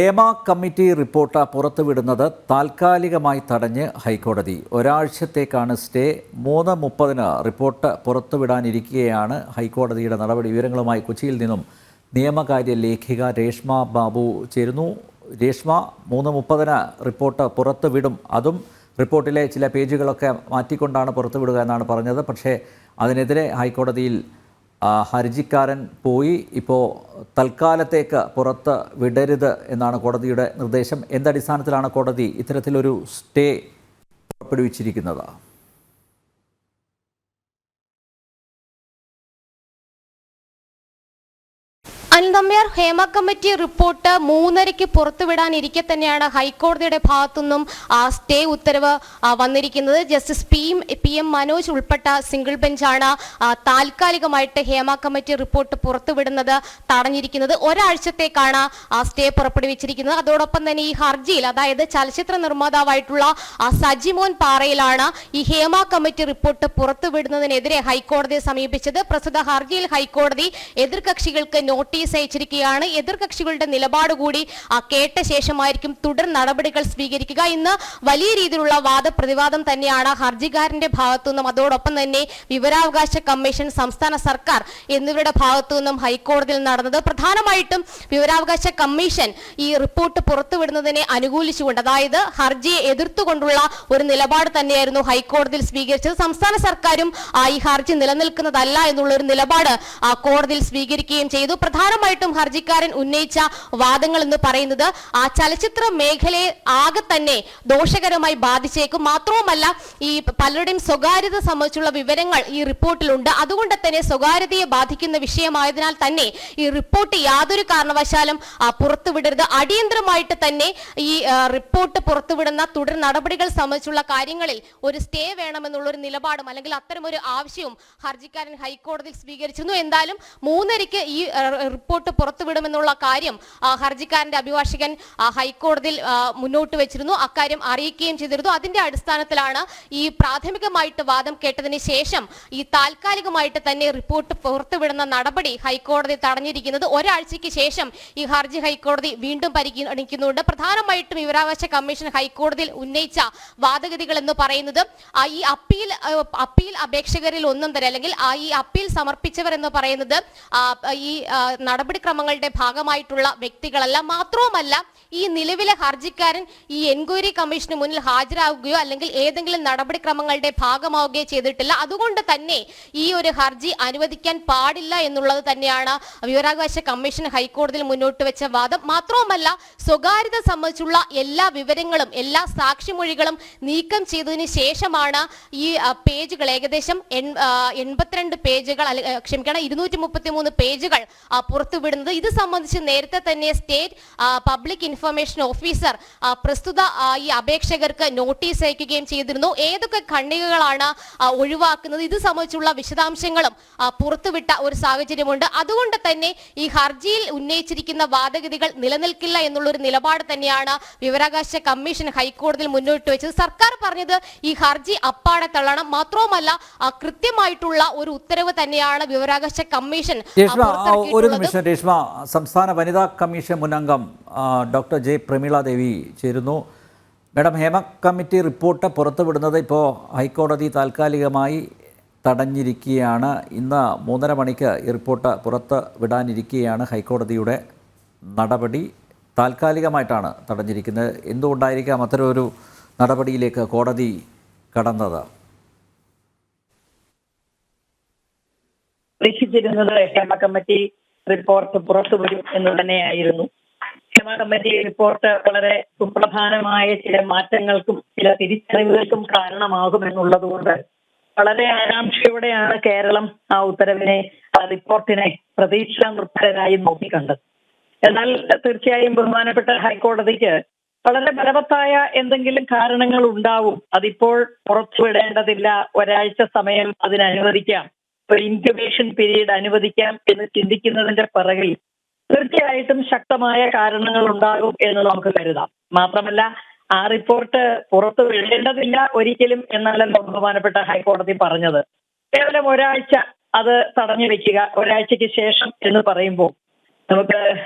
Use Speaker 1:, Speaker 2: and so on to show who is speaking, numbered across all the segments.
Speaker 1: Hema committee report പുറത്തുവിടുന്നത് താൽക്കാലികമായി തടഞ്ഞ് ഹൈക്കോടതി. ഒരാഴ്ചത്തേക്കാണ് സ്റ്റേ. 3:30 റിപ്പോർട്ട് പുറത്തുവിടാനിരിക്കുകയാണ് ഹൈക്കോടതിയുടെ നടപടി. വിവരങ്ങളുമായി കൊച്ചിയിൽ നിന്നും നിയമകാര്യ ലേഖിക രേഷ്മ ബാബു ചേരുന്നു. രേഷ്മ, 3:30 റിപ്പോർട്ട് പുറത്തുവിടും. അതും റിപ്പോർട്ടിലെ ചില പേജുകളൊക്കെ മാറ്റിക്കൊണ്ടാണ് പുറത്തുവിടുക എന്നാണ് പറഞ്ഞത്. പക്ഷേ അതിനെതിരെ ഹൈക്കോടതിയിൽ ഹർജിക്കാരൻ പോയി. ഇപ്പോൾ തൽക്കാലത്തേക്ക് പുറത്ത് വിടരുത് എന്നാണ് കോടതിയുടെ നിർദ്ദേശം. എന്തടിസ്ഥാനത്തിലാണ് കോടതി ഇത്തരത്തിലൊരു സ്റ്റേ പുറപ്പെടുവിച്ചിരിക്കുന്നത്?
Speaker 2: അനിൽനമ്പ്യാർ, ഹേമ കമ്മിറ്റി റിപ്പോർട്ട് 3:30 പുറത്തുവിടാനിരിക്കെ തന്നെയാണ് ഹൈക്കോടതിയുടെ ഭാഗത്തുനിന്നും സ്റ്റേ ഉത്തരവ് വന്നിരിക്കുന്നത്. ജസ്റ്റിസ് PM മനോജ് ഉൾപ്പെട്ട സിംഗിൾ ബെഞ്ചാണ് താൽക്കാലികമായിട്ട് ഹേമ കമ്മിറ്റി റിപ്പോർട്ട് പുറത്തുവിടുന്നത് തടഞ്ഞിരിക്കുന്നത്. ഒരാഴ്ചത്തേക്കാണ് സ്റ്റേ പുറപ്പെടുവിച്ചിരിക്കുന്നത്. അതോടൊപ്പം തന്നെ ഈ ഹർജിയിൽ, അതായത് ചലച്ചിത്ര നിർമ്മാതാവായിട്ടുള്ള സജിമോൻ പാറയിലാണ് ഈ ഹേമ കമ്മിറ്റി റിപ്പോർട്ട് പുറത്തുവിടുന്നതിനെതിരെ ഹൈക്കോടതിയെ സമീപിച്ചത്. പ്രസ്തുത ഹർജിയിൽ ഹൈക്കോടതി എതിർകക്ഷികൾക്ക് നോട്ടീസ് അയച്ചിരിക്കുകയാണ്. എതിർകക്ഷികളുടെ നിലപാട് കൂടി കേട്ട ശേഷമായിരിക്കും തുടർ നടപടികൾ സ്വീകരിക്കുക. ഇന്ന് വലിയ രീതിയിലുള്ള വാദപ്രതിവാദം തന്നെയാണ് ഹർജിക്കാരന്റെ ഭാഗത്തുനിന്നും അതോടൊപ്പം തന്നെ വിവരാവകാശ കമ്മീഷൻ, സംസ്ഥാന സർക്കാർ എന്നിവരുടെ ഭാഗത്തുനിന്നും ഹൈക്കോടതിയിൽ നടന്നത്. പ്രധാനമായിട്ടും വിവരാവകാശ കമ്മീഷൻ ഈ റിപ്പോർട്ട് പുറത്തുവിടുന്നതിനെ അനുകൂലിച്ചുകൊണ്ട്, അതായത് ഹർജിയെ എതിർത്തുകൊണ്ടുള്ള ഒരു നിലപാട് തന്നെയായിരുന്നു ഹൈക്കോടതിയിൽ സ്വീകരിച്ചത്. സംസ്ഥാന സർക്കാരും ഈ ഹർജി നിലനിൽക്കുന്നതല്ല എന്നുള്ള ഒരു നിലപാട് കോടതിയിൽ സ്വീകരിക്കുകയും ചെയ്തു. പ്രധാനമായിട്ടും ഹർജിക്കാരൻ ഉന്നയിച്ച വാദങ്ങൾ എന്ന് പറയുന്നത് ചലച്ചിത്ര മേഖലയെ ആകെ തന്നെ ദോഷകരമായി ബാധിച്ചേക്കും. മാത്രവുമല്ല, ഈ പലരുടെയും സ്വകാര്യത സംബന്ധിച്ചുള്ള വിവരങ്ങൾ ഈ റിപ്പോർട്ടിലുണ്ട്. അതുകൊണ്ട് തന്നെ സ്വകാര്യതയെ ബാധിക്കുന്ന വിഷയമായതിനാൽ തന്നെ ഈ റിപ്പോർട്ട് യാതൊരു കാരണവശാലും പുറത്തുവിടരുത്. അടിയന്തരമായിട്ട് തന്നെ ഈ റിപ്പോർട്ട് പുറത്തുവിടുന്ന തുടർ നടപടികൾ സംബന്ധിച്ചുള്ള കാര്യങ്ങളിൽ ഒരു സ്റ്റേ വേണമെന്നുള്ള ഒരു നിലപാടും അല്ലെങ്കിൽ അത്തരമൊരു ആവശ്യവും ഹർജിക്കാരൻ ഹൈക്കോടതിയിൽ സ്വീകരിച്ചിരുന്നു. എന്തായാലും 3:30 ഈ റിപ്പോർട്ട് പുറത്തുവിടുമെന്നുള്ള കാര്യം ഹർജിക്കാരന്റെ അഭിഭാഷകൻ ഹൈക്കോടതിയിൽ മുന്നോട്ട് വെച്ചിരുന്നു. അക്കാര്യം അറിയിക്കുകയും ചെയ്തിരുന്നു. അതിന്റെ അടിസ്ഥാനത്തിലാണ് ഈ പ്രാഥമികമായിട്ട് വാദം കേട്ടതിന് ശേഷം ഈ താൽക്കാലികമായിട്ട് തന്നെ റിപ്പോർട്ട് പുറത്തുവിടുന്ന നടപടി ഹൈക്കോടതി തടഞ്ഞിരിക്കുന്നത്. ഒരാഴ്ചയ്ക്ക് ശേഷം ഈ ഹർജി ഹൈക്കോടതി വീണ്ടും പരിഗണിക്കുന്നുണ്ട്. പ്രധാനമായിട്ടും വിവരാവകാശ കമ്മീഷൻ ഹൈക്കോടതിയിൽ ഉന്നയിച്ച വാദഗതികൾ എന്ന് പറയുന്നത് ഈ അപ്പീൽ അപേക്ഷകരിൽ ഒന്നും തന്നെ, അല്ലെങ്കിൽ ഈ അപ്പീൽ സമർപ്പിച്ചവർ എന്ന് പറയുന്നത് ഈ നടപടിക്രമങ്ങളുടെ ഭാഗമായിട്ടുള്ള വ്യക്തികളല്ല. മാത്രവുമല്ല, ഈ നിലവിലെ ഹർജിക്കാരൻ ഈ എൻക്വയറി കമ്മീഷന് മുന്നിൽ ഹാജരാകുകയോ അല്ലെങ്കിൽ ഏതെങ്കിലും നടപടിക്രമങ്ങളുടെ ഭാഗമാവുകയോ ചെയ്തിട്ടില്ല. അതുകൊണ്ട് തന്നെ ഈ ഒരു ഹർജി അനുവദിക്കാൻ പാടില്ല എന്നുള്ളത് തന്നെയാണ് വിവരാവകാശ കമ്മീഷൻ ഹൈക്കോടതിയിൽ മുന്നോട്ട് വെച്ച വാദം. മാത്രവുമല്ല, സ്വകാര്യത സംബന്ധിച്ചുള്ള എല്ലാ വിവരങ്ങളും, എല്ലാ സാക്ഷിമൊഴികളും നീക്കം ചെയ്തതിന് ശേഷമാണ് ഈ പേജുകൾ, ഏകദേശം 82 പേജുകൾ, ക്ഷമിക്കണം 233 പേജുകൾ പുറത്തുവിടുന്നത്. ഇത് സംബന്ധിച്ച് നേരത്തെ തന്നെ സ്റ്റേറ്റ് പബ്ലിക് ഇൻഫർമേഷൻ ഓഫീസർ പ്രസ്തുത ഈ അപേക്ഷകർക്ക് നോട്ടീസ് അയക്കുകയും ചെയ്തിരുന്നു. ഏതൊക്കെ ഖണ്ഡികകളാണ് ഒഴിവാക്കുന്നത്, ഇത് സംബന്ധിച്ചുള്ള വിശദാംശങ്ങളും പുറത്തുവിട്ട ഒരു സാഹചര്യമുണ്ട്. അതുകൊണ്ട് തന്നെ ഈ ഹർജിയിൽ ഉന്നയിച്ചിരിക്കുന്ന വാദഗതികൾ നിലനിൽക്കില്ല എന്നുള്ളൊരു നിലപാട് തന്നെയാണ് വിവരാവകാശ കമ്മീഷൻ ഹൈക്കോടതിയിൽ മുന്നോട്ട് വെച്ചത്. സർക്കാർ പറഞ്ഞത് ഈ ഹർജി അപ്പാടെ തള്ളണം. മാത്രവുമല്ല, കൃത്യമായിട്ടുള്ള ഒരു ഉത്തരവ് തന്നെയാണ് വിവരാവകാശ കമ്മീഷൻ.
Speaker 1: ഒരു നിമിഷം രേഷ്മ, സംസ്ഥാന വനിതാ കമ്മീഷൻ മുൻ അംഗം ഡോക്ടർ ജെ പ്രമീള ദേവി ചേരുന്നു. മാഡം, ഹേമ കമ്മിറ്റി റിപ്പോർട്ട് പുറത്തുവിടുന്നത് ഇപ്പോൾ ഹൈക്കോടതി താൽക്കാലികമായി തടഞ്ഞിരിക്കുകയാണ്. ഇന്ന് 3:30 മണിക്ക് ഈ റിപ്പോർട്ട് പുറത്ത് വിടാനിരിക്കുകയാണ്. ഹൈക്കോടതിയുടെ നടപടി താൽക്കാലികമായിട്ടാണ് തടഞ്ഞിരിക്കുന്നത്. എന്തുകൊണ്ടായിരിക്കാം അത്തരമൊരു നടപടിയിലേക്ക് കോടതി കടന്നത്?
Speaker 3: പ്രതീക്ഷിച്ചിരുന്നത് ഹേമ കമ്മിറ്റി റിപ്പോർട്ട് പുറത്തുവരും എന്ന് തന്നെയായിരുന്നു. ഹേമ കമ്മിറ്റി റിപ്പോർട്ട് വളരെ സുപ്രധാനമായ ചില മാറ്റങ്ങൾക്കും ചില തിരിച്ചറിവുകൾക്കും കാരണമാകുമെന്നുള്ളത് കൊണ്ട് വളരെ ആകാംക്ഷയോടെയാണ് കേരളം ആ ഉത്തരവിനെ, ആ റിപ്പോർട്ടിനെ പ്രതീക്ഷാ നിർഭരരായി നോക്കിക്കണ്ടത്. എന്നാൽ തീർച്ചയായും ബഹുമാനപ്പെട്ട ഹൈക്കോടതിക്ക് വളരെ ബലവത്തായ എന്തെങ്കിലും കാരണങ്ങൾ ഉണ്ടാവും. അതിപ്പോൾ പുറത്തുവിടേണ്ടതില്ല, ഒരാഴ്ച സമയം അതിനനുവദിക്കാം, ഒരു ഇൻക്യുബേഷൻ പീരീഡ് അനുവദിക്കാം എന്ന് ചിന്തിക്കുന്നതിന്റെ പിറകിൽ തീർച്ചയായിട്ടും ശക്തമായ കാരണങ്ങൾ ഉണ്ടാകും എന്ന് നമുക്ക് കരുതാം. മാത്രമല്ല, ആ റിപ്പോർട്ട് പുറത്തു വിടേണ്ടതില്ല ഒരിക്കലും എന്നല്ലല്ലോ ബഹുമാനപ്പെട്ട ഹൈക്കോടതി പറഞ്ഞത്. കേവലം ഒരാഴ്ച അത് തടഞ്ഞു വെക്കുക, ഒരാഴ്ചയ്ക്ക് ശേഷം എന്ന് പറയുമ്പോൾ നമുക്ക്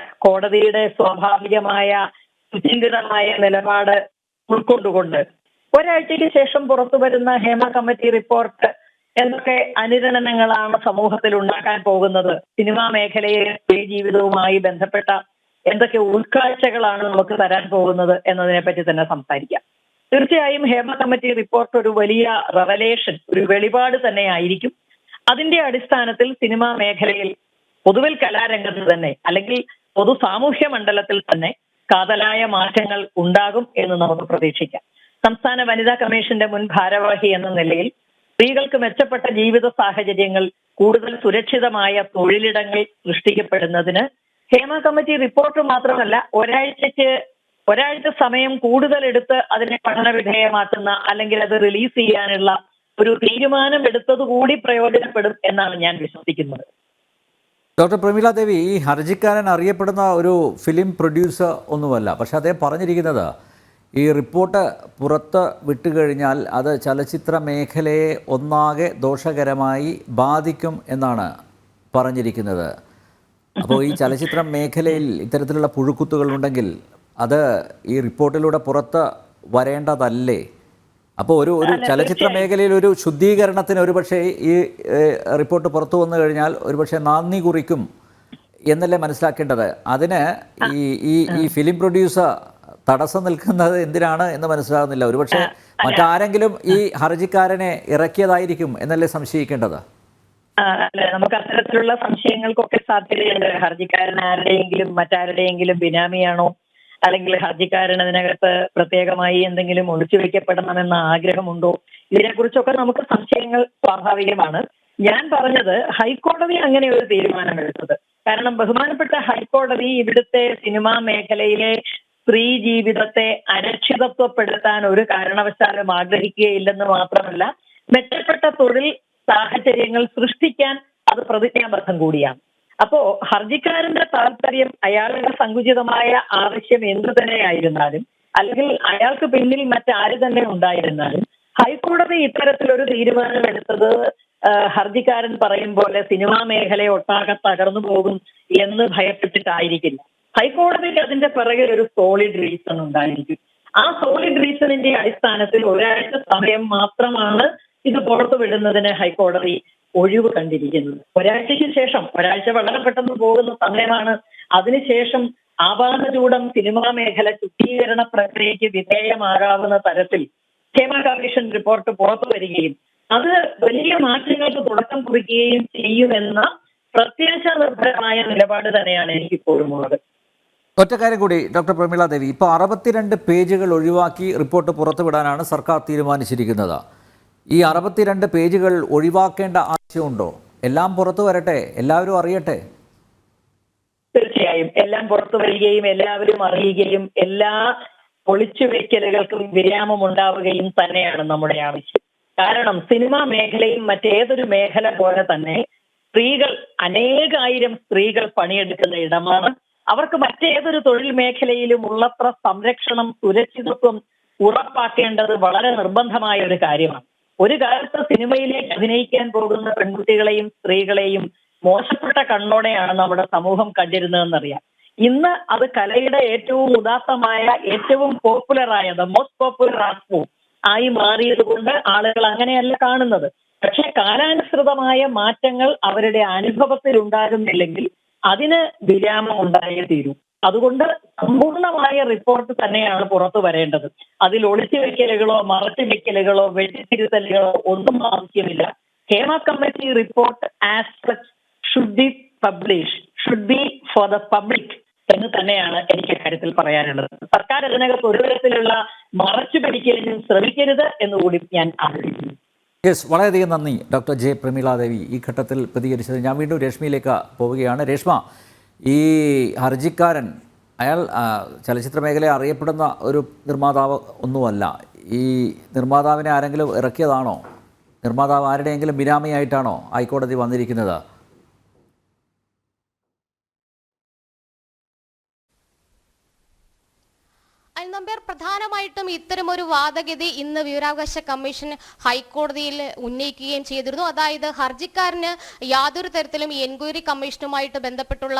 Speaker 3: കോടതിയുടെ സ്വാഭാവികമായ സുചിന്തിതമായ നിലപാട് ഉൾക്കൊണ്ടുകൊണ്ട് ഒരാഴ്ചയ്ക്ക് ശേഷം പുറത്തു വരുന്ന ഹേമ കമ്മിറ്റി റിപ്പോർട്ട് എന്തൊക്കെ അനുരണനങ്ങളാണ് സമൂഹത്തിൽ ഉണ്ടാക്കാൻ പോകുന്നത്, സിനിമാ മേഖലയെ സ്ത്രീ ജീവിതവുമായി ബന്ധപ്പെട്ട എന്തൊക്കെ ഉൾക്കാഴ്ചകളാണ് നമുക്ക് തരാൻ പോകുന്നത് എന്നതിനെ പറ്റി തന്നെ സംസാരിക്കാം. തീർച്ചയായും ഹേമ കമ്മിറ്റി റിപ്പോർട്ട് ഒരു വലിയ റെവലേഷൻ, ഒരു വെളിപാട് തന്നെ ആയിരിക്കും. അതിന്റെ അടിസ്ഥാനത്തിൽ സിനിമാ മേഖലയിൽ പൊതുവിൽ കലാരംഗത്ത് തന്നെ അല്ലെങ്കിൽ പൊതു സാമൂഹ്യ മണ്ഡലത്തിൽ തന്നെ കാതലായ മാറ്റങ്ങൾ ഉണ്ടാകും എന്ന് നമുക്ക് പ്രതീക്ഷിക്കാം. സംസ്ഥാന വനിതാ കമ്മീഷന്റെ മുൻ ഭാരവാഹി എന്ന നിലയിൽ സ്ത്രീകൾക്ക് മെച്ചപ്പെട്ട ജീവിത സാഹചര്യങ്ങൾ, കൂടുതൽ സുരക്ഷിതമായ തൊഴിലിടങ്ങൾ സൃഷ്ടിക്കപ്പെടുന്നതിന് ഹേമ കമ്മിറ്റി റിപ്പോർട്ട് മാത്രമല്ല ഒരാഴ്ച സമയം കൂടുതൽ എടുത്ത് അതിനെ പഠന വിധേയമാക്കുന്ന അല്ലെങ്കിൽ അത് റിലീസ് ചെയ്യാനുള്ള ഒരു തീരുമാനം എടുത്തതുകൂടി പ്രയോജനപ്പെടും എന്നാണ് ഞാൻ വിശ്വസിക്കുന്നത്.
Speaker 1: ഡോക്ടർ പ്രമീള ദേവി, ഈ ഹർജിക്കാരൻ അറിയപ്പെടുന്ന ഒരു ഫിലിം പ്രൊഡ്യൂസർ ഒന്നുമല്ല. പക്ഷേ അദ്ദേഹം പറഞ്ഞിരിക്കുന്നത് ഈ റിപ്പോർട്ട് പുറത്ത് വിട്ടുകഴിഞ്ഞാൽ അത് ചലച്ചിത്ര മേഖലയെ ഒന്നാകെ ദോഷകരമായി ബാധിക്കും എന്നാണ് പറഞ്ഞിരിക്കുന്നത്. അപ്പോൾ ഈ ചലച്ചിത്ര മേഖലയിൽ ഇത്തരത്തിലുള്ള പുഴുക്കുത്തുകളുണ്ടെങ്കിൽ അത് ഈ റിപ്പോർട്ടിലൂടെ പുറത്ത് വരേണ്ടതല്ലേ? അപ്പോൾ ഒരു ചലച്ചിത്ര മേഖലയിൽ ഒരു ശുദ്ധീകരണത്തിന് ഒരുപക്ഷെ ഈ റിപ്പോർട്ട് പുറത്തു വന്നു കഴിഞ്ഞാൽ ഒരുപക്ഷെ നാന്ദി കുറിക്കും എന്നല്ലേ മനസ്സിലാക്കേണ്ടത്. അതിന് ഈ ഫിലിം പ്രൊഡ്യൂസർ തടസ്സം നിൽക്കുന്നത് എന്തിനാണ് എന്ന് മനസ്സിലാകുന്നില്ല. ഒരുപക്ഷെ മറ്റാരെങ്കിലും ഈ ഹർജിക്കാരനെ ഇറക്കിയതായിരിക്കും എന്നല്ലേ സംശയിക്കേണ്ടത്.
Speaker 3: അല്ലെ, നമുക്ക് അത്തരത്തിലുള്ള സംശയങ്ങൾക്കൊക്കെ സാധ്യതയുണ്ട്. ഹർജിക്കാരൻ ആരുടെയെങ്കിലും മറ്റാരുടെയെങ്കിലും ബിനാമിയാണോ, അല്ലെങ്കിൽ ഹർജിക്കാരൻ അതിനകത്ത് പ്രത്യേകമായി എന്തെങ്കിലും ഒളിച്ചു വെക്കപ്പെടണമെന്ന ആഗ്രഹമുണ്ടോ, ഇതിനെക്കുറിച്ചൊക്കെ നമുക്ക് സംശയങ്ങൾ സ്വാഭാവികമാണ്. ഞാൻ പറഞ്ഞത് ഹൈക്കോടതി അങ്ങനെ ഒരു തീരുമാനമെടുത്തത് കാരണം ബഹുമാനപ്പെട്ട ഹൈക്കോടതി ഇവിടുത്തെ സിനിമാ മേഖലയിലെ സ്ത്രീ ജീവിതത്തെ അരക്ഷിതത്വപ്പെടുത്താൻ ഒരു കാരണവശാലും ആഗ്രഹിക്കുകയില്ലെന്ന് മാത്രമല്ല, മെച്ചപ്പെട്ട തൊഴിൽ സാഹചര്യങ്ങൾ സൃഷ്ടിക്കാൻ അത് പ്രതിജ്ഞാബദ്ധം കൂടിയാണ്. അപ്പോ ഹർജിക്കാരന്റെ താല്പര്യം, അയാളുടെ സങ്കുചിതമായ ആവശ്യം എന്തു തന്നെയായിരുന്നാലും അല്ലെങ്കിൽ അയാൾക്ക് പിന്നിൽ മറ്റാര് തന്നെ ഉണ്ടായിരുന്നാലും ഹൈക്കോടതി ഇത്തരത്തിലൊരു തീരുമാനമെടുത്തത് ഹർജിക്കാരൻ പറയും പോലെ സിനിമാ മേഖലയെ ഒട്ടാകെ തകർന്നു പോകും എന്ന് ഭയപ്പെട്ടിട്ടായിരിക്കില്ല. ഹൈക്കോടതിക്ക് അതിന്റെ പിറകിൽ ഒരു സോളിഡ് റീസൺ ഉണ്ടായിരിക്കും. ആ സോളിഡ് റീസണിന്റെ അടിസ്ഥാനത്തിൽ ഒരാഴ്ച സമയം മാത്രമാണ് ഇത് പുറത്തു വിടുന്നതിന് ഹൈക്കോടതി ഒഴിവ് കണ്ടിരിക്കുന്നത്. ഒരാഴ്ചയ്ക്ക് ശേഷം, ഒരാഴ്ച വളരെ പെട്ടെന്ന് പോകുന്ന സമയമാണ്. അതിനുശേഷം ആപാദചൂടം സിനിമാ മേഖല ശുദ്ധീകരണ പ്രക്രിയയ്ക്ക് വിധേയമാകാവുന്ന തരത്തിൽ ഹേമ കമ്മീഷൻ റിപ്പോർട്ട് പുറത്തു വരികയും അത് വലിയ മാറ്റങ്ങൾക്ക് തുടക്കം കുറിക്കുകയും ചെയ്യുമെന്ന പ്രത്യാശ നിർഭരമായ നിലപാട് തന്നെയാണ് എനിക്കിപ്പോഴും ഉള്ളത്.
Speaker 1: ഒറ്റ കാര്യം കൂടി ഡോക്ടർ പ്രമീള ദേവി, ഇപ്പോൾ 62 പേജുകൾ ഒഴിവാക്കി റിപ്പോർട്ട് പുറത്തുവിടാനാണ് സർക്കാർ തീരുമാനിച്ചിരിക്കുന്നത്. ഈ 62 പേജുകൾ ഒഴിവാക്കേണ്ട ആവശ്യമുണ്ടോ? എല്ലാം പുറത്തു വരട്ടെ, എല്ലാവരും അറിയട്ടെ.
Speaker 3: തീർച്ചയായും എല്ലാം പുറത്തു വരികയും എല്ലാവരും അറിയുകയും എല്ലാ ഒളിച്ചുവെക്കലുകൾക്കും വിരാമം ഉണ്ടാവുകയും തന്നെയാണ് നമ്മുടെ ആവശ്യം. കാരണം സിനിമാ മേഖലയും മറ്റേതൊരു മേഖല പോലെ തന്നെ സ്ത്രീകൾ, അനേകായിരം സ്ത്രീകൾ പണിയെടുക്കുന്ന ഇടമാണ്. അവർക്ക് മറ്റേതൊരു തൊഴിൽ മേഖലയിലും ഉള്ളത്ര സംരക്ഷണം, സുരക്ഷിതത്വം ഉറപ്പാക്കേണ്ടത് വളരെ നിർബന്ധമായ ഒരു കാര്യമാണ്. ഒരു കാലത്ത് സിനിമയിലേക്ക് അഭിനയിക്കാൻ പോകുന്ന പെൺകുട്ടികളെയും സ്ത്രീകളെയും മോശപ്പെട്ട കണ്ണോടെയാണ് നമ്മുടെ സമൂഹം കണ്ടിരുന്നതെന്നറിയാം. ഇന്ന് അത് കലയുടെ ഏറ്റവും ഉദാത്തമായ, ഏറ്റവും പോപ്പുലറായ, the most popular art form ആയി മാറിയത് കൊണ്ട് ആളുകൾ അങ്ങനെയല്ല കാണുന്നത്. പക്ഷെ കാലാനുസൃതമായ മാറ്റങ്ങൾ അവരുടെ അനുഭവത്തിൽ ഉണ്ടാകുന്നില്ലെങ്കിൽ അതിന് വിരാമം ഉണ്ടായേ തീരൂ. അതുകൊണ്ട് സമ്പൂർണമായ റിപ്പോർട്ട് തന്നെയാണ് പുറത്തു വരേണ്ടത്. അതിൽ ഒളിച്ചു വെക്കലുകളോ മറച്ചു വെക്കലുകളോ വെട്ടിത്തിരുത്തലുകളോ ഒന്നും ആവശ്യമില്ല. Hema committee report as such should be publish, should be for the public എന്ന് തന്നെയാണ് എനിക്ക് കാര്യത്തിൽ പറയാനുള്ളത്. സർക്കാർ അതിനകത്ത് ഒരു തരത്തിലുള്ള മറച്ചു പിടിക്കലിനും ശ്രമിക്കരുത് എന്നുകൂടി ഞാൻ ആഗ്രഹിക്കുന്നു.
Speaker 1: യെസ്, വളരെയധികം നന്ദി ഡോക്ടർ ജെ പ്രമീള ദേവി ഈ ഘട്ടത്തിൽ പ്രതികരിച്ചത്. ഞാൻ വീണ്ടും രേഷ്മയിലേക്ക് പോവുകയാണ്. രേഷ്മ, ഈ ഹർജിക്കാരൻ അയാൾ ചലച്ചിത്ര മേഖലയെ അറിയപ്പെടുന്ന ഒരു നിർമ്മാതാവ് ഒന്നുമല്ല. ഈ നിർമ്മാതാവിനെ ആരെങ്കിലും ഇറക്കിയതാണോ? നിർമ്മാതാവ് ആരുടെയെങ്കിലും ബിനാമിയായിട്ടാണോ ഹൈക്കോടതി വന്നിരിക്കുന്നത്?
Speaker 2: നമ്പ്യാർ, പ്രധാനമായിട്ടും ഇത്തരമൊരു വാദഗതി ഇന്ന് വിവരാവകാശ കമ്മീഷൻ ഹൈക്കോടതിയിൽ ഉന്നയിക്കുകയും ചെയ്തിരുന്നു. അതായത് ഹർജിക്കാരന് യാതൊരു തരത്തിലും ഈ എൻക്വയറി കമ്മീഷനുമായിട്ട് ബന്ധപ്പെട്ടുള്ള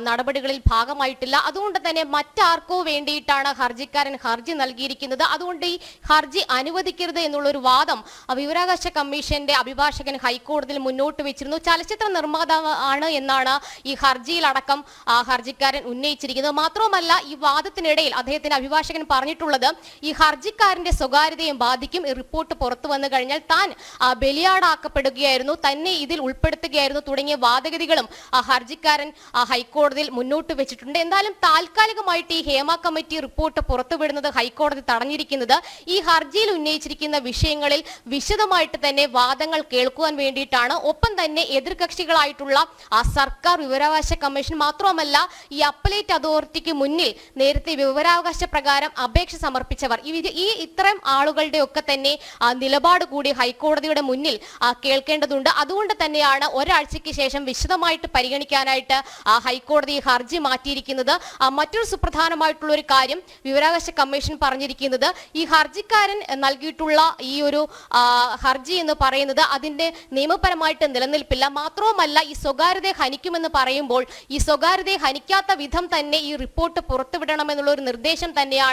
Speaker 2: നടപടികളിൽ ഭാഗമായിട്ടില്ല. അതുകൊണ്ട് തന്നെ മറ്റാർക്കോ വേണ്ടിയിട്ടാണ് ഹർജിക്കാരൻ ഹർജി നൽകിയിരിക്കുന്നത്. അതുകൊണ്ട് ഈ ഹർജി അനുവദിക്കരുത് എന്നുള്ളൊരു വാദം വിവരാവകാശ കമ്മീഷന്റെ അഭിഭാഷകൻ ഹൈക്കോടതിയിൽ മുന്നോട്ട് വെച്ചിരുന്നു. ചലച്ചിത്ര നിർമ്മാതാവ് ആണ് എന്നാണ് ഈ ഹർജിയിലടക്കം ഹർജിക്കാരൻ ഉന്നയിച്ചിരിക്കുന്നത്. മാത്രവുമല്ല, ഈ വാദത്തിനിടയിൽ അദ്ദേഹത്തിന്റെ അഭിഭാഷകൻ പറഞ്ഞിട്ടുള്ളത് ഈ ഹർജിക്കാരന്റെ സ്വകാര്യതയും ബാധിക്കും. ഈ റിപ്പോർട്ട് പുറത്തു വന്നു കഴിഞ്ഞാൽ താൻ ബലിയാടാക്കപ്പെടുകയായിരുന്നു, തന്നെ ഇതിൽ ഉൾപ്പെടുത്തുകയായിരുന്നു തുടങ്ങിയ വാദഗതികളും ഹർജിക്കാരൻ ഹൈക്കോടതിയിൽ മുന്നോട്ട് വെച്ചിട്ടുണ്ട്. എന്തായാലും താൽക്കാലികമായിട്ട് ഈ ഹേമ കമ്മിറ്റി റിപ്പോർട്ട് പുറത്തുവിടുന്നത് ഹൈക്കോടതി തടഞ്ഞിരിക്കുന്നത് ഈ ഹർജിയിൽ ഉന്നയിച്ചിരിക്കുന്ന വിഷയങ്ങളിൽ വിശദമായിട്ട് തന്നെ വാദങ്ങൾ കേൾക്കുവാൻ വേണ്ടിയിട്ടാണ്. ഒപ്പം തന്നെ എതിർകക്ഷികളായിട്ടുള്ള സർക്കാർ, വിവരാവകാശ കമ്മീഷൻ, മാത്രവുമല്ല ഈ അപ്പലേറ്റ് അതോറിറ്റിക്ക് മുന്നിൽ നേരത്തെ വിവരാവകാശ പ്രകാരം അപേക്ഷ സമർപ്പിച്ചവർ, ഈ ഇത്തരം ആളുകളുടെ ഒക്കെ തന്നെ നിലപാട് കൂടി ഹൈക്കോടതിയുടെ മുന്നിൽ കേൾക്കേണ്ടതുണ്ട്. അതുകൊണ്ട് തന്നെയാണ് ഒരാഴ്ചയ്ക്ക് ശേഷം വിശദമായിട്ട് പരിഗണിക്കാനായിട്ട് ഹൈക്കോടതി ഹർജി മാറ്റിയിരിക്കുന്നത്. മറ്റൊരു സുപ്രധാനമായിട്ടുള്ള ഒരു കാര്യം വിവരാവകാശ കമ്മീഷൻ പറഞ്ഞിരിക്കുന്നത്, ഈ ഹർജിക്കാരൻ നൽകിയിട്ടുള്ള ഈ ഒരു ഹർജി എന്ന് പറയുന്നത് അതിന്റെ നിയമപരമായിട്ട് നിലനിൽപ്പില്ല. മാത്രവുമല്ല, ഈ സ്വകാര്യതയെ ഹനിക്കുമെന്ന് പറയുമ്പോൾ ഈ സ്വകാര്യതയെ ഹനിക്കാത്ത വിധം തന്നെ ഈ റിപ്പോർട്ട് പുറത്തുവിടണമെന്നുള്ള ഒരു നിർദ്ദേശം തന്നെയാണ്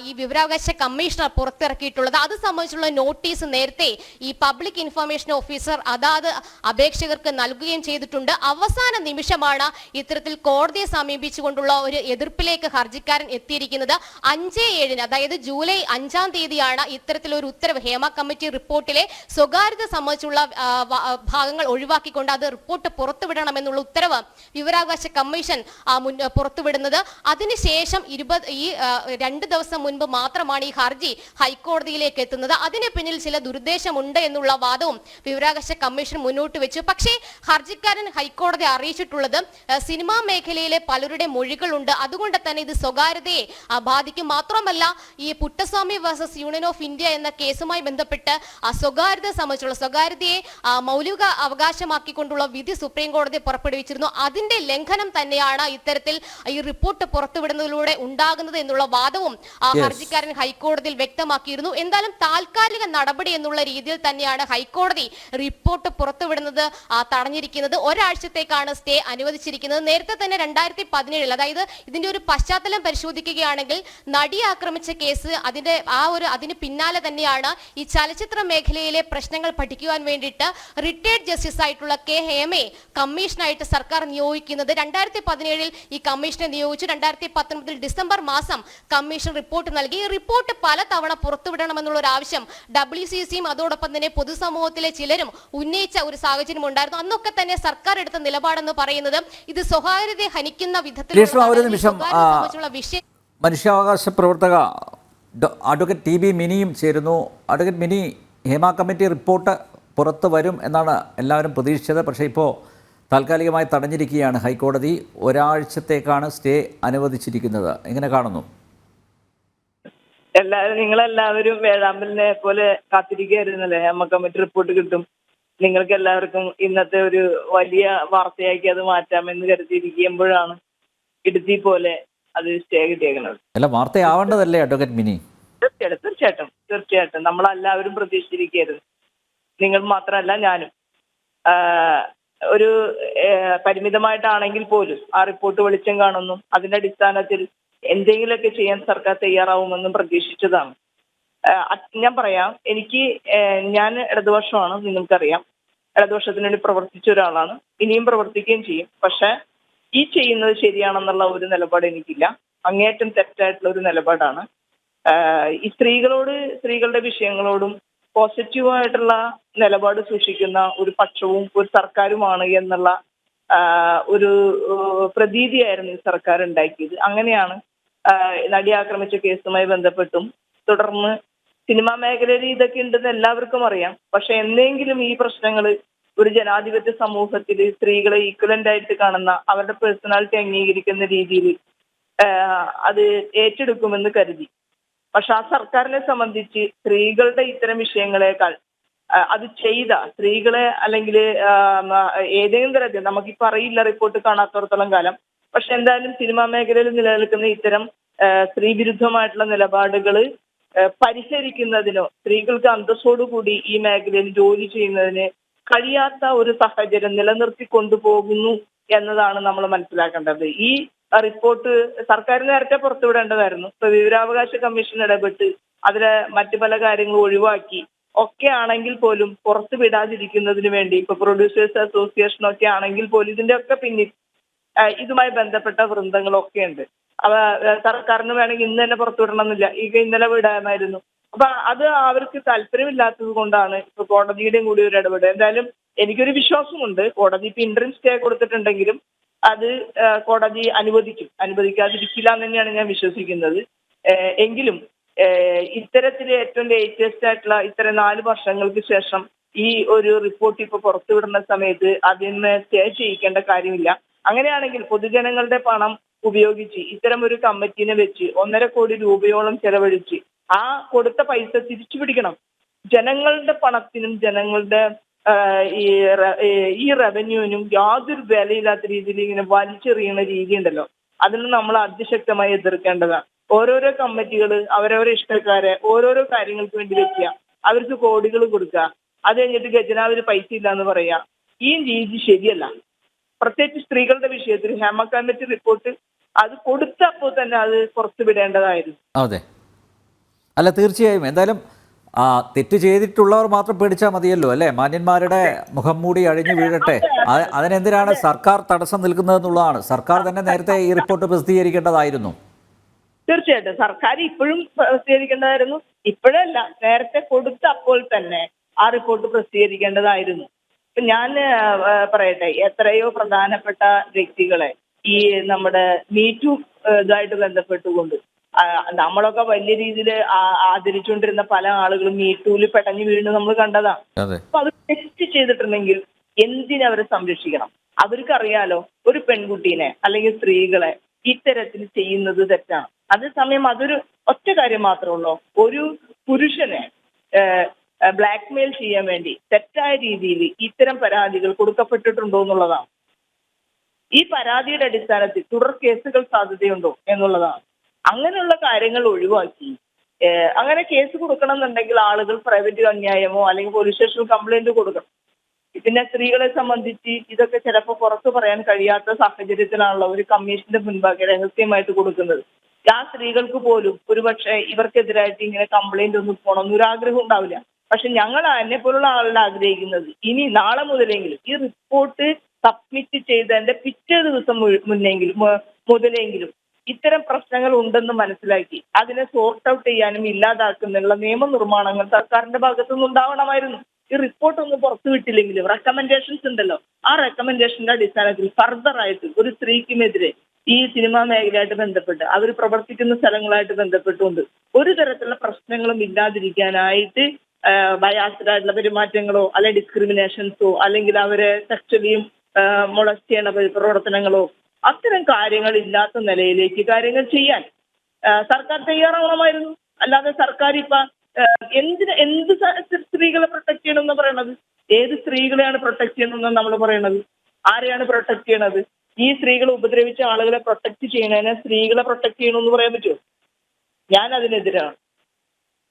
Speaker 2: ഈ വിവരാവകാശ കമ്മീഷണർ പുറത്തിറക്കിയിട്ടുള്ളത്. അത് സംബന്ധിച്ചുള്ള നോട്ടീസ് നേരത്തെ ഈ പബ്ലിക് ഇൻഫർമേഷൻ ഓഫീസർ അതാത് അപേക്ഷകർക്ക് നൽകുകയും ചെയ്തിട്ടുണ്ട്. അവസാന നിമിഷമാണ് ഇത്തരത്തിൽ കോടതിയെ സമീപിച്ചുകൊണ്ടുള്ള ഒരു എതിർപ്പിലേക്ക് ഹർജിക്കാരൻ എത്തിയിരിക്കുന്നത്. 5/7 അതായത് ജൂലൈ 5-ാം തീയതിയാണ് ഇത്തരത്തിലൊരു ഉത്തരവ് ഹേമ കമ്മിറ്റി റിപ്പോർട്ടിലെ സ്വകാര്യത സംബന്ധിച്ചുള്ള ഭാഗങ്ങൾ ഒഴിവാക്കിക്കൊണ്ട് അത് റിപ്പോർട്ട് പുറത്തുവിടണമെന്നുള്ള ഉത്തരവ് വിവരാവകാശ കമ്മീഷൻ പുറത്തുവിടുന്നത്. അതിനുശേഷം 2 ദിവസം മുൻപ് മാത്രമാണ് ഈ ഹർജി ഹൈക്കോടതിയിലേക്ക് എത്തുന്നത്. അതിന് പിന്നിൽ ചില ദുരുദ്ദേശമുണ്ട് എന്നുള്ള വാദവും വിവരാവകാശ കമ്മീഷൻ മുന്നോട്ട് വെച്ചു. പക്ഷേ ഹർജിക്കാരൻ ഹൈക്കോടതി അറിയിച്ചിട്ടുള്ളത് സിനിമാ മേഖലയിലെ പലരുടെ മൊഴികളുണ്ട്, അതുകൊണ്ട് തന്നെ ഇത് സ്വകാര്യതയെ ബാധിക്കും. മാത്രമല്ല, ഈ Puttaswamy versus union of India എന്ന കേസുമായി ബന്ധപ്പെട്ട് സ്വകാര്യത സംബന്ധിച്ചുള്ള സ്വകാര്യതയെ മൗലിക അവകാശമാക്കിക്കൊണ്ടുള്ള വിധി സുപ്രീം കോടതി പുറപ്പെടുവിച്ചിരുന്നു. അതിന്റെ ലംഘനം തന്നെയാണ് ഇത്തരത്തിൽ ഈ റിപ്പോർട്ട് പുറത്തുവിടുന്നതിലൂടെ ഉണ്ടാകുന്നത് എന്നുള്ള വാദവും ഹർജിക്കാരൻ ഹൈക്കോടതിയിൽ വ്യക്തമാക്കിയിരുന്നു. എന്തായാലും താൽക്കാലിക നടപടി എന്നുള്ള രീതിയിൽ തന്നെയാണ് ഹൈക്കോടതി റിപ്പോർട്ട് പുറത്തുവിടുന്നത് തടഞ്ഞിരിക്കുന്നത്. ഒരാഴ്ചത്തേക്കാണ് സ്റ്റേ അനുവദിച്ചിരിക്കുന്നത്. നേരത്തെ തന്നെ 2017 അതായത് ഇതിന്റെ ഒരു പശ്ചാത്തലം പരിശോധിക്കുകയാണെങ്കിൽ നടിയെ ആക്രമിച്ച കേസ് അതിന് പിന്നാലെ തന്നെയാണ് ഈ ചലച്ചിത്ര മേഖലയിലെ പ്രശ്നങ്ങൾ പഠിക്കുവാൻ വേണ്ടിയിട്ട് റിട്ടയർഡ് ജസ്റ്റിസ് ആയിട്ടുള്ള കെ ഹേമയെ കമ്മീഷനായിട്ട് സർക്കാർ നിയോഗിക്കുന്നത്. 2017 ഈ കമ്മീഷനെ നിയോഗിച്ചു. 2019 ഡിസംബർ മാസം കമ്മീഷൻ റിപ്പോർട്ട് നൽകി. ഈ റിപ്പോർട്ട് പലതവണ പുറത്തുവിടണമെന്നുള്ള ഒരു ആവശ്യം WCCയും അതോടൊപ്പം തന്നെ പൊതുസമൂഹത്തിലെ ചിലരും ഉന്നയിച്ച ഒരു സാഹചര്യം ഉണ്ടായിരുന്നു. അന്നൊക്കെ തന്നെ സർക്കാർ എടുത്ത നിലപാടെന്ന് പറയുന്നത് ഇത് സ്വകാര്യതയെ ഹനിക്കുന്ന വിധത്തിലുള്ള വിഷയം.
Speaker 1: മനുഷ്യാവകാശ പ്രവർത്തക അഡ്വക്കേറ്റ് TB മിനിയും ചേരുന്നു. Advocate mini, Hema committee report പുറത്തു വരും എന്നാണ് എല്ലാവരും പ്രതീക്ഷിച്ചത്. പക്ഷേ ഇപ്പോൾ താൽക്കാലികമായി തടഞ്ഞിരിക്കുകയാണ് ഹൈക്കോടതി. ഒരാഴ്ചത്തേക്കാണ് സ്റ്റേ അനുവദിച്ചിരിക്കുന്നത്. എങ്ങനെ കാണുന്നു?
Speaker 4: നിങ്ങളെല്ലാവരും വേഴാമ്പലിനെ പോലെ കാത്തിരിക്കുകയായിരുന്നല്ലേ ഹേമ കമ്മിറ്റി റിപ്പോർട്ട് കിട്ടും, നിങ്ങൾക്ക് എല്ലാവർക്കും ഇന്നത്തെ ഒരു വലിയ വാർത്തയാക്കി അത് മാറ്റാമെന്ന് കരുതിയിരിക്കുമ്പോഴാണ് ഇടുത്തി പോലെ അത് സ്റ്റേ കിട്ടിയേക്കുന്നത്.
Speaker 1: അല്ല, വാർത്തയാവേണ്ടതല്ലേ അഡ്വക്കേറ്റ് മിനി?
Speaker 4: തീർച്ചയായിട്ടും നമ്മളെല്ലാവരും പ്രതീക്ഷിച്ചിരിക്കുകയായിരുന്നു. നിങ്ങൾ മാത്രമല്ല ഞാനും. ഒരു പരിമിതമായിട്ടാണെങ്കിൽ പോലും ആ റിപ്പോർട്ട് വെളിച്ചം കാണുന്നു, അതിന്റെ അടിസ്ഥാനത്തിൽ എന്തെങ്കിലുമൊക്കെ ചെയ്യാൻ സർക്കാർ തയ്യാറാവുമെന്നും പ്രതീക്ഷിച്ചതാണ്. ഞാൻ പറയാം, ഞാൻ ഇടതുപക്ഷമാണ്, നിങ്ങൾക്കറിയാം. ഇടതുപക്ഷത്തിന് വേണ്ടി പ്രവർത്തിച്ച ഒരാളാണ്, ഇനിയും പ്രവർത്തിക്കുകയും ചെയ്യും. പക്ഷെ ഈ ചെയ്യുന്നത് ശരിയാണെന്നുള്ള ഒരു നിലപാട് എനിക്കില്ല. അങ്ങേയറ്റം തെറ്റായിട്ടുള്ള ഒരു നിലപാടാണ്. ഈ സ്ത്രീകളുടെ വിഷയങ്ങളോടും പോസിറ്റീവായിട്ടുള്ള നിലപാട് സൂക്ഷിക്കുന്ന ഒരു പക്ഷവും ഒരു സർക്കാരുമാണ് എന്നുള്ള ഒരു പ്രതീതിയായിരുന്നു ഈ സർക്കാർ ഉണ്ടാക്കിയത്. അങ്ങനെയാണ് നടി ആക്രമിച്ച കേസുമായി ബന്ധപ്പെട്ടും തുടർന്ന് സിനിമാ മേഖലയിൽ ഇതൊക്കെ ഉണ്ടെന്ന് എല്ലാവർക്കും അറിയാം. പക്ഷെ എന്തെങ്കിലും ഈ പ്രശ്നങ്ങൾ ഒരു ജനാധിപത്യ സമൂഹത്തിൽ സ്ത്രീകളെ ഈക്വലന്റ് ആയിട്ട് കാണുന്ന, അവരുടെ പേഴ്സണാലിറ്റി അംഗീകരിക്കുന്ന രീതിയിൽ അത് ഏറ്റെടുക്കുമെന്ന് കരുതി. പക്ഷെ ആ സർക്കാരിനെ സംബന്ധിച്ച് സ്ത്രീകളുടെ ഇത്തരം വിഷയങ്ങളെക്കാൾ അത് ചെയ്ത സ്ത്രീകളെ അല്ലെങ്കിൽ ഏതെങ്കിലും തരത്തിൽ നമുക്കിപ്പോൾ അറിയില്ല, റിപ്പോർട്ട് കാണാത്തടത്തോളം കാലം പക്ഷെ എന്തായാലും സിനിമാ മേഖലയിൽ നിലനിൽക്കുന്ന ഇത്തരം സ്ത്രീവിരുദ്ധമായിട്ടുള്ള നിലപാടുകൾ പരിഹരിക്കുന്നതിനോ സ്ത്രീകൾക്ക് അന്തസ്സോടുകൂടി ഈ മേഖലയിൽ ജോലി ചെയ്യുന്നതിന് കഴിയാത്ത ഒരു സാഹചര്യം നിലനിർത്തി കൊണ്ടുപോകുന്നു എന്നതാണ് നമ്മൾ മനസ്സിലാക്കേണ്ടത്. ഈ റിപ്പോർട്ട് സർക്കാർ നേരത്തെ പുറത്തുവിടേണ്ടതായിരുന്നു. ഇപ്പൊ വിവരാവകാശ കമ്മീഷൻ ഇടപെട്ട് അതിലെ മറ്റു പല കാര്യങ്ങളും ഒഴിവാക്കി ഒക്കെ ആണെങ്കിൽ പോലും പുറത്തു വിടാതിരിക്കുന്നതിന് വേണ്ടി ഇപ്പൊ പ്രൊഡ്യൂസേഴ്സ് അസോസിയേഷൻ ഒക്കെ ആണെങ്കിൽ പോലും ഇതിന്റെ ഒക്കെ പിന്നിൽ ഇതുമായി ബന്ധപ്പെട്ട വൃന്ദങ്ങളൊക്കെ ഉണ്ട്. അവ സർക്കാരിന് വേണമെങ്കിൽ ഇന്ന് തന്നെ പുറത്തുവിടണമെന്നില്ല, ഇന്നലെ വിടാമായിരുന്നു. അപ്പൊ അത് അവർക്ക് താല്പര്യമില്ലാത്തത് കൊണ്ടാണ് ഇപ്പൊ കോടതിയുടെയും കൂടി ഒരു ഇടപെടൽ. എന്തായാലും എനിക്കൊരു വിശ്വാസമുണ്ട്, കോടതി ഇപ്പൊ ഇന്ററിം സ്റ്റേ കൊടുത്തിട്ടുണ്ടെങ്കിലും അത് കോടതി അനുവദിക്കാതിരിക്കില്ല എന്ന് തന്നെയാണ് ഞാൻ വിശ്വസിക്കുന്നത്. എങ്കിലും ഇത്തരത്തിൽ ഏറ്റവും ലേറ്റസ്റ്റ് ആയിട്ടുള്ള ഇത്തരം 4 വർഷങ്ങൾക്ക് ശേഷം ഈ ഒരു റിപ്പോർട്ട് ഇപ്പൊ പുറത്തുവിടുന്ന സമയത്ത് അതിന് സ്റ്റേ ചെയ്യിക്കേണ്ട കാര്യമില്ല. അങ്ങനെയാണെങ്കിൽ പൊതുജനങ്ങളുടെ പണം ഉപയോഗിച്ച് ഇത്തരം ഒരു കമ്മിറ്റിനെ വെച്ച് 1.5 കോടി രൂപയോളം ചെലവഴിച്ച് ആ കൊടുത്ത പൈസ തിരിച്ചു പിടിക്കണം. ജനങ്ങളുടെ പണത്തിനും ജനങ്ങളുടെ ഈ റവന്യൂവിനും യാതൊരു വിലയില്ലാത്ത രീതിയിൽ ഇങ്ങനെ വലിച്ചെറിയുന്ന രീതി ഉണ്ടല്ലോ, അതിന് നമ്മൾ അതിശക്തമായി എതിർക്കേണ്ടതാണ്. ഓരോരോ കമ്മിറ്റികൾ അവരവരെ ഇഷ്ടക്കാരെ ഓരോരോ കാര്യങ്ങൾക്ക് വേണ്ടി വെക്കുക, അവർക്ക് കോടികൾ കൊടുക്കുക, അത് കഴിഞ്ഞിട്ട് ഖജനാവിന് പൈസ ഇല്ല എന്ന് പറയാ. ഈ രീതി ശരിയല്ല. പ്രത്യേകിച്ച് സ്ത്രീകളുടെ വിഷയത്തിൽ ഹേമ കമ്മിറ്റി റിപ്പോർട്ട് അത് കൊടുത്തപ്പോൾ തന്നെ അത് പുറത്തു വിടേണ്ടതായിരുന്നു.
Speaker 1: അതെ, അല്ല തീർച്ചയായും. എന്തായാലും തെറ്റ് ചെയ്തിട്ടുള്ളവർ മാത്രം പേടിച്ചാൽ മതിയല്ലോ അല്ലേ? മാന്യന്മാരുടെ മുഖം മൂടി അഴിഞ്ഞു വീഴട്ടെ. അതിനെന്തിനാണ് സർക്കാർ തടസ്സം നിൽക്കുന്നതെന്നുള്ളതാണ്. സർക്കാർ തന്നെ നേരത്തെ ഈ റിപ്പോർട്ട് പ്രസിദ്ധീകരിക്കേണ്ടതായിരുന്നു.
Speaker 4: തീർച്ചയായിട്ടും സർക്കാർ ഇപ്പോഴും പ്രസിദ്ധീകരിക്കേണ്ടതായിരുന്നു. ഇപ്പോഴല്ല, നേരത്തെ കൊടുത്ത അപ്പോൾ തന്നെ ആ റിപ്പോർട്ട് പ്രസിദ്ധീകരിക്കേണ്ടതായിരുന്നു. ഇപ്പൊ ഞാൻ പറയട്ടെ, എത്രയോ പ്രധാനപ്പെട്ട വ്യക്തികളെ ഈ നമ്മുടെ മീറ്റു ഇതായിട്ട് ബന്ധപ്പെട്ടുകൊണ്ട് നമ്മളൊക്കെ വലിയ രീതിയിൽ ആദരിച്ചുകൊണ്ടിരുന്ന പല ആളുകളും മീറ്റൂല് പെട്ടഞ്ഞു വീണ് നമ്മൾ കണ്ടതാണ്. അപ്പൊ അത് തെറ്റ് ചെയ്തിട്ടുണ്ടെങ്കിൽ എന്തിനവരെ സംരക്ഷിക്കണം? അവർക്കറിയാലോ ഒരു പെൺകുട്ടീനെ അല്ലെങ്കിൽ സ്ത്രീകളെ ഇത്തരത്തിൽ ചെയ്യുന്നത് തെറ്റാണ്. അതേസമയം അതൊരു ഒറ്റ കാര്യം മാത്രമേ ഉള്ളൂ, ഒരു പുരുഷനെ ബ്ലാക്ക്മെയിൽ ചെയ്യാൻ വേണ്ടി തെറ്റായ രീതിയിൽ ഇത്തരം പരാതികൾ കൊടുക്കപ്പെട്ടിട്ടുണ്ടോ എന്നുള്ളതാണ്. ഈ പരാതിയുടെ അടിസ്ഥാനത്തിൽ തുടർ കേസുകൾ സാധ്യതയുണ്ടോ എന്നുള്ളതാണ്. അങ്ങനെയുള്ള കാര്യങ്ങൾ ഒഴിവാക്കി അങ്ങനെ കേസ് കൊടുക്കണം എന്നുണ്ടെങ്കിൽ ആളുകൾ പ്രൈവറ്റ് അന്യായമോ അല്ലെങ്കിൽ പോലീസ് സ്റ്റേഷനിൽ കംപ്ലൈന്റ് കൊടുക്കണം. പിന്നെ സ്ത്രീകളെ സംബന്ധിച്ച് ഇതൊക്കെ ചിലപ്പോൾ പുറത്തു പറയാൻ കഴിയാത്ത സാഹചര്യത്തിലാണല്ലോ ഒരു കമ്മീഷന്റെ മുൻപാകെ രഹസ്യമായിട്ട് കൊടുക്കുന്നത്. ആ സ്ത്രീകൾക്ക് പോലും ഒരുപക്ഷെ ഇവർക്കെതിരായിട്ട് ഇങ്ങനെ കംപ്ലൈന്റ് ഒന്നും പോകണമെന്ന് ഒരു ആഗ്രഹം ഉണ്ടാവില്ല. പക്ഷെ ഞങ്ങൾ എന്നെ പോലുള്ള ആളുകൾ ആഗ്രഹിക്കുന്നത് ഇനി നാളെ മുതലെങ്കിലും ഈ റിപ്പോർട്ട് സബ്മിറ്റ് ചെയ്തതിന്റെ പിറ്റേ ദിവസം മുതലെങ്കിലും ഇത്തരം പ്രശ്നങ്ങൾ ഉണ്ടെന്ന് മനസ്സിലാക്കി അതിനെ സോർട്ട് ഔട്ട് ചെയ്യാനും ഇല്ലാതാക്കുന്നതിനുള്ള നിയമനിർമ്മാണങ്ങൾ സർക്കാരിന്റെ ഭാഗത്തുനിന്ന് ഉണ്ടാവണമായിരുന്നു. ഈ റിപ്പോർട്ട് ഒന്നും പുറത്തുവിട്ടില്ലെങ്കിലും റെക്കമെൻഡേഷൻസ് ഉണ്ടല്ലോ, ആ റെക്കമെൻഡേഷന്റെ അടിസ്ഥാനത്തിൽ ഫർദർ ആയിട്ട് ഒരു സ്ത്രീക്കുമെതിരെ ഈ സിനിമാ മേഖലയായിട്ട് ബന്ധപ്പെട്ട് അവർ പ്രവർത്തിക്കുന്ന സ്ഥലങ്ങളായിട്ട് ബന്ധപ്പെട്ടുകൊണ്ട് ഒരു തരത്തിലുള്ള പ്രശ്നങ്ങളും ഇല്ലാതിരിക്കാനായിട്ട് ബയാസ്ഡ് ആയിട്ടുള്ള പെരുമാറ്റങ്ങളോ അല്ലെ ഡിസ്ക്രിമിനേഷൻസോ അല്ലെങ്കിൽ അവരെ സെക്ച്വലിയും മൊളസ്റ്റ് ചെയ്യേണ്ട പ്രവർത്തനങ്ങളോ അത്തരം കാര്യങ്ങൾ ഇല്ലാത്ത നിലയിലേക്ക് കാര്യങ്ങൾ ചെയ്യാൻ സർക്കാർ തയ്യാറാവണമായിരുന്നു. അല്ലാതെ സർക്കാർ ഇപ്പൊ എന്ത് സ്ത്രീകളെ പ്രൊട്ടക്ട് ചെയ്യണമെന്ന് പറയണത്? ഏത് സ്ത്രീകളെയാണ് പ്രൊട്ടക്ട് ചെയ്യണമെന്ന് നമ്മൾ പറയണത്? ആരെയാണ് പ്രൊട്ടക്ട് ചെയ്യണത്? ഈ സ്ത്രീകളെ ഉപദ്രവിച്ച ആളുകളെ പ്രൊട്ടക്ട് ചെയ്യണതിനെ സ്ത്രീകളെ പ്രൊട്ടക്ട് ചെയ്യണമെന്ന് പറയാൻ പറ്റുമോ? ഞാൻ അതിനെതിരാണ്.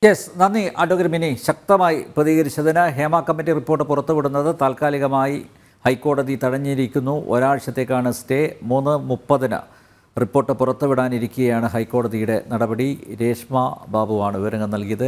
Speaker 1: യെസ്, നന്ദി അഡ്വക്കേറ്റ് മിനി ശക്തമായി പ്രതികരിച്ചതിന്. ഹേമ കമ്മിറ്റി റിപ്പോർട്ട് പുറത്തുവിടുന്നത് താൽക്കാലികമായി ഹൈക്കോടതി തടഞ്ഞിരിക്കുന്നു. ഒരാഴ്ചത്തേക്കാണ് സ്റ്റേ. 3:30 റിപ്പോർട്ട് പുറത്തുവിടാനിരിക്കുകയാണ് ഹൈക്കോടതിയുടെ നടപടി. രേഷ്മ ബാബുവാണ് വിവരങ്ങൾ നൽകിയത്.